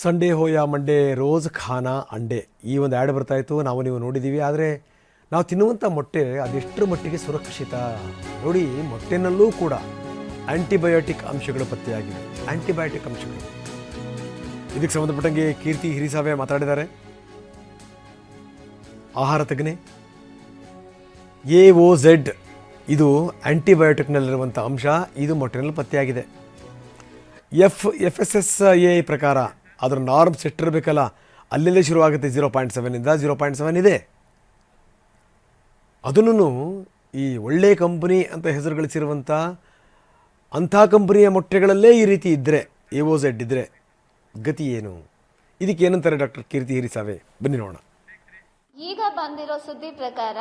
Sunday ಹೋಯ Monday rose ಖಾನಾ ಅಂಡೆ ಈ ಒಂದು add ಬರ್ತಾಯಿತ್ತು, ನಾವು ನೀವು ನೋಡಿದ್ದೀವಿ. ಆದರೆ ನಾವು ತಿನ್ನುವಂಥ ಮೊಟ್ಟೆ ಅದೆಷ್ಟರ ಮಟ್ಟಿಗೆ ಸುರಕ್ಷಿತ ನೋಡಿ. ಮೊಟ್ಟೆನಲ್ಲೂ ಕೂಡ ಆ್ಯಂಟಿಬಯೋಟಿಕ್ ಅಂಶಗಳು ಪತ್ತೆಯಾಗಿವೆ. ಆ್ಯಂಟಿಬಯೋಟಿಕ್ ಅಂಶಗಳು ಇದಕ್ಕೆ ಸಂಬಂಧಪಟ್ಟಂಗೆ ಕೀರ್ತಿ ಹಿರಿಸಾವೆ ಮಾತಾಡಿದ್ದಾರೆ. ಆಹಾರ ತಜ್ಞೆ. AOZ ಇದು ಆ್ಯಂಟಿಬಯೋಟಿಕ್ನಲ್ಲಿರುವಂಥ ಅಂಶ, ಇದು ಮೊಟ್ಟೆನಲ್ಲಿ ಪತ್ತೆಯಾಗಿದೆ. FSSAI ಪ್ರಕಾರ ಅದರ ನಾರ್ಮ್ಸ್ ಎಷ್ಟಿರಬೇಕಲ್ಲ, ಅಲ್ಲೆಲ್ಲೇ ಶುರುವಾಗುತ್ತೆ. 0.7 0.7 ಇದೆ. ಅದನ್ನು ಈ ಒಳ್ಳೆ ಕಂಪನಿ ಅಂತ ಹೆಸರು ಗಳಿಸಿರುವಂಥ ಅಂಥ ಕಂಪನಿಯ ಮೊಟ್ಟೆಗಳಲ್ಲೇ ಈ ರೀತಿ ಇದ್ದರೆ, AOZ ಇದ್ದರೆ ಗತಿ ಏನು? ಇದಕ್ಕೆ ಏನಂತಾರೆ ಡಾಕ್ಟರ್ ಕೀರ್ತಿ ಹಿರಿಸಾವೆ? ಬನ್ನಿ ನೋಡೋಣ. ಈಗ ಬಂದಿರೋ ಸುದ್ದಿ ಪ್ರಕಾರ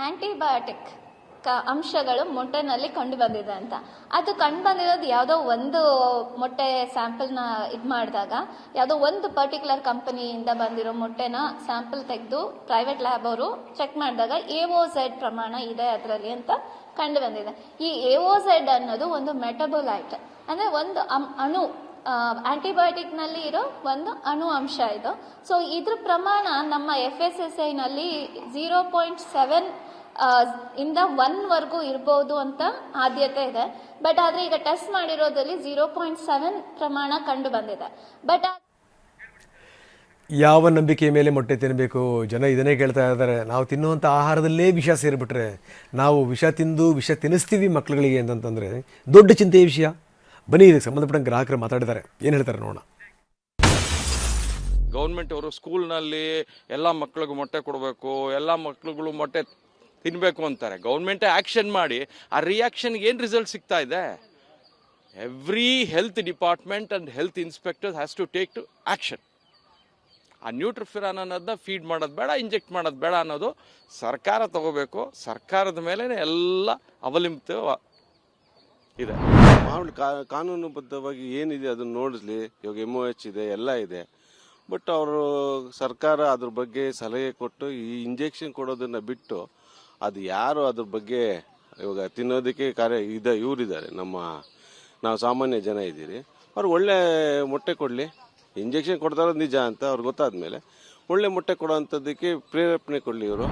ಆಂಟಿಬಯೋಟಿಕ್ ಅಂಶಗಳು ಮೊಟ್ಟೆನಲ್ಲಿ ಕಂಡು ಬಂದಿದೆ ಅಂತ. ಅದು ಕಂಡು ಬಂದಿರೋದು ಯಾವುದೋ ಒಂದು ಮೊಟ್ಟೆ ಸ್ಯಾಂಪಲ್ನ ಇದು ಮಾಡಿದಾಗ, ಯಾವುದೋ ಒಂದು ಪರ್ಟಿಕ್ಯುಲರ್ ಕಂಪನಿಯಿಂದ ಬಂದಿರೋ ಮೊಟ್ಟೆನ ಸ್ಯಾಂಪಲ್ ತೆಗೆದು ಪ್ರೈವೇಟ್ ಲ್ಯಾಬ್ ಅವರು ಚೆಕ್ ಮಾಡಿದಾಗ AOZ ಪ್ರಮಾಣ ಇದೆ ಅದರಲ್ಲಿ ಅಂತ ಕಂಡು ಬಂದಿದೆ. ಈ AOZ ಅನ್ನೋದು ಒಂದು ಮೆಟಬೊಲೈಟ್, ಅಂದರೆ ಒಂದು ಅಣು, ಆಂಟಿಬಯೋಟಿಕ್ನಲ್ಲಿ ಇರೋ ಒಂದು ಅಣು ಅಂಶ ಇದು. ಸೊ ಇದ್ರ ಪ್ರಮಾಣ ನಮ್ಮ FSSAIನಲ್ಲಿ 0.7 ಇಂದ 1 ಇರ್ಬೋದು ಅಂತ ಆದ್ಯತೆ ಇದೆ. ಬಟ್ ಆದರೆ ಈಗ ಟೆಸ್ಟ್ ಮಾಡಿರೋದ್ರಲ್ಲಿ 0.7 ಪ್ರಮಾಣ ಕಂಡು ಬಂದಿದೆ. ಬಟ್ ಯಾವ ನಂಬಿಕೆ ಮೇಲೆ ಮೊಟ್ಟೆ ತಿನ್ನಬೇಕು? ಜನ ಇದನ್ನೇ ಕೇಳ್ತಾ ಇದ್ದಾರೆ. ನಾವು ತಿನ್ನುವಂಥ ಆಹಾರದಲ್ಲೇ ವಿಷ ಸೇರಿಬಿಟ್ರೆ, ನಾವು ವಿಷ ತಿಂದು ವಿಷ ತಿನ್ನಿಸ್ತೀವಿ ಮಕ್ಕಳುಗಳಿಗೆ ಅಂತಂದರೆ ದೊಡ್ಡ ಚಿಂತೆಯ ವಿಷಯ. ಬನ್ನಿ, ಇದಕ್ಕೆ ಸಂಬಂಧಪಟ್ಟಂಗೆ ಗ್ರಾಹಕರು ಮಾತಾಡಿದ್ದಾರೆ, ಏನು ಹೇಳ್ತಾರೆ ನೋಡೋಣ. ಗೌರ್ಮೆಂಟ್ ಅವರು ಸ್ಕೂಲ್ನಲ್ಲಿ ಎಲ್ಲ ಮಕ್ಕಳಿಗೂ ಮೊಟ್ಟೆ ಕೊಡಬೇಕು, ಎಲ್ಲ ಮಕ್ಕಳುಗಳು ಮೊಟ್ಟೆ ತಿನ್ನಬೇಕು ಅಂತಾರೆ. ಗೌರ್ಮೆಂಟೇ ಆ್ಯಕ್ಷನ್ ಮಾಡಿ ಆ ರಿಯಾಕ್ಷನ್ಗೆ ಏನು ರಿಸಲ್ಟ್ ಸಿಗ್ತಾ ಇದೆ? Every health department and health inspector has to take to action. ಆ ನ್ಯೂಟ್ರಿಫಿರಾನ್ ಅನ್ನೋದನ್ನ ಫೀಡ್ ಮಾಡೋದು ಬೇಡ, ಇಂಜೆಕ್ಟ್ ಮಾಡೋದು ಬೇಡ ಅನ್ನೋದು ಸರ್ಕಾರ ತಗೋಬೇಕು. ಸರ್ಕಾರದ ಮೇಲೆ ಎಲ್ಲ ಅವಲಂಬಿತ ಇದೆ. ಕಾನೂನುಬದ್ಧವಾಗಿ ಏನಿದೆ ಅದನ್ನು ನೋಡಿಸ್ಲಿ. ಇವಾಗ MOH ಇದೆ, ಎಲ್ಲ ಇದೆ. ಬಟ್ ಅವರು ಸರ್ಕಾರ ಅದ್ರ ಬಗ್ಗೆ ಸಲಹೆ ಕೊಟ್ಟು ಈ ಇಂಜೆಕ್ಷನ್ ಕೊಡೋದನ್ನು ಬಿಟ್ಟು, ಅದು ಯಾರು ಅದ್ರ ಬಗ್ಗೆ ಇವಾಗ ತಿನ್ನೋದಕ್ಕೆ ಇವರಿದ್ದಾರೆ, ನಾವು ಸಾಮಾನ್ಯ ಜನ ಇದ್ದೀರಿ. ಅವ್ರು ಒಳ್ಳೆ ಮೊಟ್ಟೆ ಕೊಡಲಿ. ಇಂಜೆಕ್ಷನ್ ಕೊಡ್ತಾ ಇರೋದು ನಿಜ ಅಂತ ಅವ್ರಿಗೆ ಗೊತ್ತಾದ್ಮೇಲೆ ಒಳ್ಳೆ ಮೊಟ್ಟೆ ಕೊಡೋವಂಥದ್ದಕ್ಕೆ ಪ್ರೇರೇಪಣೆ ಕೊಡಲಿ ಇವರು.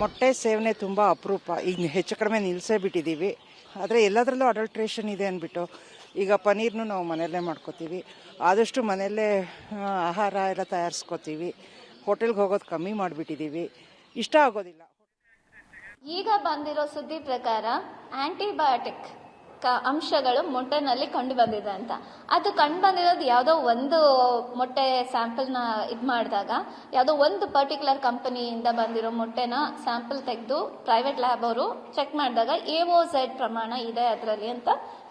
ಮೊಟ್ಟೆ ಸೇವನೆ ತುಂಬ ಅಪರೂಪ. ಈಗ ಹೆಚ್ಚು ಕಡಿಮೆ ನಿಲ್ಲಿಸೇ ಬಿಟ್ಟಿದ್ದೀವಿ. ಆದರೆ ಎಲ್ಲದರಲ್ಲೂ ಅಡಲ್ಟ್ರೇಷನ್ ಇದೆ ಅಂದ್ಬಿಟ್ಟು ಈಗ ಪನ್ನೀರ್ನು ನಾವು ಮನೆಯಲ್ಲೇ ಮಾಡ್ಕೋತೀವಿ. ಆದಷ್ಟು ಮನೆಯಲ್ಲೇ ಆಹಾರ ಎಲ್ಲ ತಯಾರಿಸ್ಕೋತೀವಿ. ಹೋಟೆಲ್ಗೆ ಹೋಗೋದು ಕಮ್ಮಿ ಮಾಡಿಬಿಟ್ಟಿದ್ದೀವಿ. ಇಷ್ಟ ಆಗೋದಿಲ್ಲ. ಈಗ ಬಂದಿರೋ ಸುದ್ದಿ ಪ್ರಕಾರ ಆಂಟಿಬಯೋಟಿಕ್ ಅಂಶಗಳು ಮೊಟ್ಟೆನಲ್ಲಿ ಕಂಡು ಬಂದಿದೆ ಅಂತ. ಅದು ಕಂಡು ಬಂದಿರೋದು ಯಾವುದೋ ಒಂದು ಮೊಟ್ಟೆ ಸ್ಯಾಂಪಲ್ನ ಇದು ಮಾಡಿದಾಗ, ಯಾವುದೋ ಒಂದು ಪರ್ಟಿಕ್ಯುಲರ್ ಕಂಪನಿಯಿಂದ ಬಂದಿರೋ ಮೊಟ್ಟೆನ ಸ್ಯಾಂಪಲ್ ತೆಗೆದು ಪ್ರೈವೇಟ್ ಲ್ಯಾಬ್ ಅವರು ಚೆಕ್ ಮಾಡಿದಾಗ AOZ ಪ್ರಮಾಣ ಇದೆ ಅದರಲ್ಲಿ ಅಂತ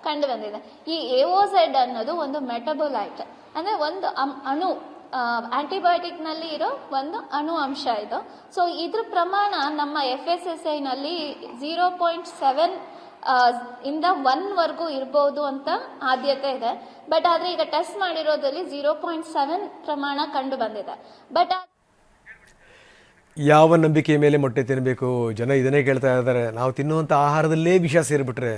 ಕಂಡು ಬಂದಿದೆ. ಈ AOZ ಅನ್ನೋದು ಒಂದು ಮೆಟಬೊಲೈಟ್, ಅಂದರೆ ಒಂದು ಅಣು, ಆಂಟಿಬಯೋಟಿಕ್ನಲ್ಲಿ ಇರೋ ಒಂದು ಅಣು ಅಂಶ ಇದು. ಸೊ ಇದ್ರ ಪ್ರಮಾಣ ನಮ್ಮ FSSAIನಲ್ಲಿ 0.7 ಇಂದ 1 ಇರ್ಬೋದು ಅಂತ ಆದ್ಯತೆ ಇದೆ. ಬಟ್ ಆದರೆ ಈಗ ಟೆಸ್ಟ್ ಮಾಡಿರೋದ್ರಲ್ಲಿ 0.7 ಪ್ರಮಾಣ ಕಂಡು ಬಂದಿದೆ. ಬಟ್ ಯಾವ ನಂಬಿಕೆ ಮೇಲೆ ಮೊಟ್ಟೆ ತಿನ್ನಬೇಕು? ಜನ ಇದನ್ನೇ ಕೇಳ್ತಾ ಇದ್ದಾರೆ. ನಾವು ತಿನ್ನುವಂಥ ಆಹಾರದಲ್ಲೇ ವಿಷ ಸೇರಿಬಿಟ್ರೆ,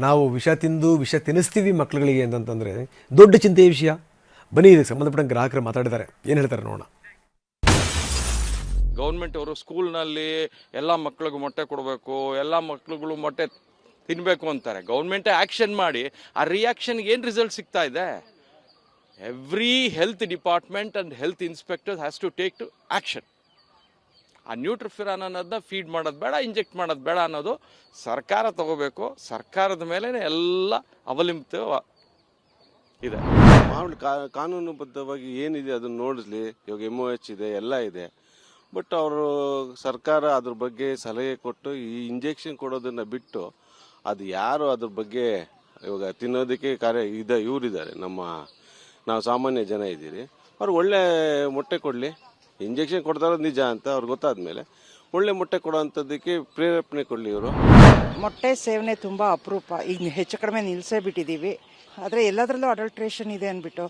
ನಾವು ವಿಷ ತಿಂದು ವಿಷ ತಿನ್ನಿಸ್ತೀವಿ ಮಕ್ಕಳುಗಳಿಗೆ ಅಂತಂದರೆ ದೊಡ್ಡ ಚಿಂತೆಯ ವಿಷಯ. ಬನ್ನಿ, ಇದಕ್ಕೆ ಸಂಬಂಧಪಟ್ಟಂಗೆ ಗ್ರಾಹಕರು ಮಾತಾಡಿದ್ದಾರೆ, ಏನು ಹೇಳ್ತಾರೆ ನೋಡೋಣ. ಗೌರ್ಮೆಂಟ್ ಅವರು ಸ್ಕೂಲ್ನಲ್ಲಿ ಎಲ್ಲ ಮಕ್ಕಳಿಗೂ ಮೊಟ್ಟೆ ಕೊಡಬೇಕು, ಎಲ್ಲ ಮಕ್ಕಳುಗಳು ಮೊಟ್ಟೆ ತಿನ್ನಬೇಕು ಅಂತಾರೆ. ಗೌರ್ಮೆಂಟೇ ಆ್ಯಕ್ಷನ್ ಮಾಡಿ ಆ ರಿಯಾಕ್ಷನ್ಗೆ ಏನು ರಿಸಲ್ಟ್ ಸಿಗ್ತಾ ಇದೆ? Every health department and health inspector has to take to action. ಆ ನ್ಯೂಟ್ರಿಫಿರಾನ್ ಅನ್ನೋದನ್ನ ಫೀಡ್ ಮಾಡೋದು ಬೇಡ, ಇಂಜೆಕ್ಟ್ ಮಾಡೋದು ಬೇಡ ಅನ್ನೋದು ಸರ್ಕಾರ ತಗೋಬೇಕು. ಸರ್ಕಾರದ ಮೇಲೆ ಎಲ್ಲ ಅವಲಂಬಿತ ಇದೆ. ಕಾನೂನುಬದ್ಧವಾಗಿ ಏನಿದೆ ಅದನ್ನು ನೋಡಿಸ್ಲಿ. ಇವಾಗ MOH ಇದೆ, ಎಲ್ಲ ಇದೆ. ಬಟ್ ಅವರು ಸರ್ಕಾರ ಅದ್ರ ಬಗ್ಗೆ ಸಲಹೆ ಕೊಟ್ಟು ಈ ಇಂಜೆಕ್ಷನ್ ಕೊಡೋದನ್ನು ಬಿಟ್ಟು, ಅದು ಯಾರು ಅದ್ರ ಬಗ್ಗೆ ಇವಾಗ ತಿನ್ನೋದಕ್ಕೆ ಇವರಿದ್ದಾರೆ, ನಾವು ಸಾಮಾನ್ಯ ಜನ ಇದ್ದೀರಿ. ಅವ್ರು ಒಳ್ಳೆ ಮೊಟ್ಟೆ ಕೊಡಲಿ. ಇಂಜೆಕ್ಷನ್ ಕೊಡ್ತಾ ಇರೋದು ನಿಜ ಅಂತ ಅವ್ರಿಗೆ ಗೊತ್ತಾದ್ಮೇಲೆ ಒಳ್ಳೆ ಮೊಟ್ಟೆ ಕೊಡೋವಂಥದ್ದಕ್ಕೆ ಪ್ರೇರೇಪಣೆ ಕೊಡಲಿ ಇವರು. ಮೊಟ್ಟೆ ಸೇವನೆ ತುಂಬ ಅಪರೂಪ. ಈಗ ಹೆಚ್ಚು ಕಡಿಮೆ ನಿಲ್ಲಿಸೇ ಬಿಟ್ಟಿದ್ದೀವಿ. ಆದರೆ ಎಲ್ಲದರಲ್ಲೂ ಅಡಲ್ಟ್ರೇಷನ್ ಇದೆ ಅಂದ್ಬಿಟ್ಟು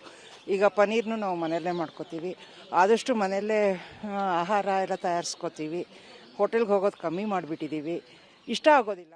ಈಗ ಪನ್ನೀರ್ನು ನಾವು ಮನೆಯಲ್ಲೇ ಮಾಡ್ಕೋತೀವಿ. ಆದಷ್ಟು ಮನೆಯಲ್ಲೇ ಆಹಾರ ಎಲ್ಲ ತಯಾರಿಸ್ಕೋತೀವಿ. ಹೋಟೆಲ್ಗೆ ಹೋಗೋದು ಕಮ್ಮಿ ಮಾಡಿಬಿಟ್ಟಿದ್ದೀವಿ. ಇಷ್ಟ ಆಗೋದಿಲ್ಲ.